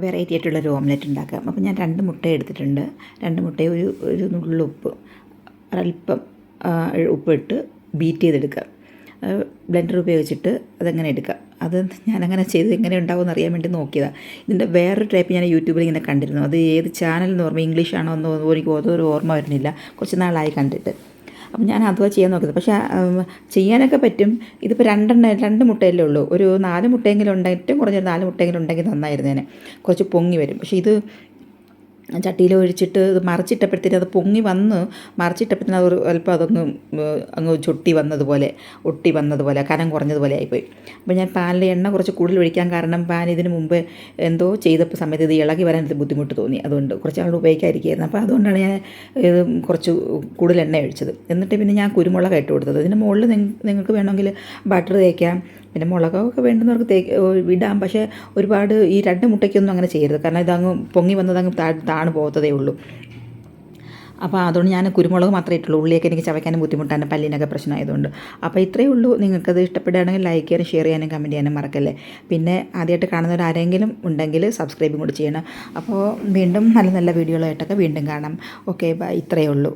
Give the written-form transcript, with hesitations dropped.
Variety ആയിട്ടുള്ളൊരു omelette ഉണ്ടാക്കാം. അപ്പോൾ ഞാൻ 2 മുട്ട എടുത്തിട്ടുണ്ട്. 2 മുട്ടയും ഒരു നുള്ളുപ്പ്, ഒരല്പം ഉപ്പിട്ട് ബീറ്റ് ചെയ്തെടുക്കുക. ബ്ലെൻഡർ ഉപയോഗിച്ചിട്ട് അതങ്ങനെ എടുക്കുക. അത് ഞാനങ്ങനെ ചെയ്ത് എങ്ങനെ ഉണ്ടാവുമെന്ന് അറിയാൻ വേണ്ടി നോക്കിയതാണ്. ഇതിൻ്റെ വേറൊരു ടൈപ്പ് ഞാൻ യൂട്യൂബിൽ ഇങ്ങനെ കണ്ടിരുന്നു. അത് ഏത് ചാനൽ ഓർമ്മ, ഇംഗ്ലീഷാണോ എന്നോ എനിക്ക് ഒരു ഓർമ്മ വരുന്നില്ല. കുറച്ച് നാളായി കണ്ടിട്ട്. അപ്പം ഞാൻ അതുവാ ചെയ്യാൻ നോക്കിയത്. പക്ഷേ ചെയ്യാനൊക്കെ പറ്റും. ഇതിപ്പോൾ 2 മുട്ടയല്ലേ ഉള്ളൂ. ഒരു 4 മുട്ടയെങ്കിലും ഉണ്ടെങ്കിൽ, ഏറ്റവും കുറഞ്ഞൊരു 4 മുട്ടയെങ്കിലും ഉണ്ടെങ്കിൽ നന്നായിരുന്നേനെ. കുറച്ച് പൊങ്ങി വരും. പക്ഷേ ഇത് ചട്ടിയിൽ ഒഴിച്ചിട്ട് ഇത് മറിച്ചിട്ടപ്പോഴത്തേനും അത് പൊങ്ങി വന്ന് മറിച്ചിട്ടപ്പോഴത്തേനും അത് അല്പം അങ്ങ് ചൊട്ടി വന്നതുപോലെ, ഒട്ടി വന്നതുപോലെ, കനം കുറഞ്ഞതുപോലെ ആയിപ്പോയി. അപ്പോൾ ഞാൻ പാനിൽ എണ്ണ കുറച്ച് കൂടുതൽ ഒഴിക്കാൻ കാരണം പാൻ ഇതിന് മുമ്പ് എന്തോ ചെയ്തപ്പോൾ സമയത്ത് ഇത് ഇളകി വരാൻ ഒരു ബുദ്ധിമുട്ട് തോന്നി. അതുകൊണ്ട് കുറച്ച് നാൾ ഉപയോഗിക്കാതിരിക്കുകയായിരുന്നു. അപ്പോൾ അതുകൊണ്ടാണ് ഞാൻ ഇത് കുറച്ച് കൂടുതൽ എണ്ണ ഒഴിച്ചത്. എന്നിട്ട് പിന്നെ ഞാൻ കുരുമുളക് ഇട്ട് കൊടുത്തത്. ഇതിന് മുകളിൽ നിങ്ങൾക്ക് വേണമെങ്കിൽ ബട്ടർ തേക്കാം, പിന്നെ മുളകൊക്കെ വേണ്ടുന്നവർക്ക് ഇടാം. പക്ഷേ ഒരുപാട് ഈ 2 മുട്ടയ്ക്കൊന്നും അങ്ങനെ ചെയ്യരുത്. കാരണം ഇതങ്ങ് പൊങ്ങി വന്നതങ്ങ് താണു പോകത്തതേ ഉള്ളൂ. അപ്പോൾ അതുകൊണ്ട് ഞാൻ കുരുമുളക് മാത്രമേ ഇട്ടുള്ളൂ. ഉള്ളിയൊക്കെ എനിക്ക് ചവയ്ക്കാനും ബുദ്ധിമുട്ടാണ്, പല്ലിനൊക്കെ പ്രശ്നമായതുകൊണ്ട്. അപ്പോൾ ഇത്രയേ ഉള്ളൂ. നിങ്ങൾക്കത് ഇഷ്ടപ്പെടുകയാണെങ്കിൽ ലൈക്ക് ചെയ്യാനും ഷെയർ ചെയ്യാനും കമൻറ്റ് ചെയ്യാനും മറക്കല്ലേ. പിന്നെ ആദ്യമായിട്ട് കാണുന്നവരാരെങ്കിലും ഉണ്ടെങ്കിൽ സബ്സ്ക്രൈബും കൂടി ചെയ്യണം. അപ്പോൾ വീണ്ടും നല്ല നല്ല വീഡിയോകളായിട്ടൊക്കെ വീണ്ടും കാണാം. Okay bye. ഇത്രയേ ഉള്ളൂ.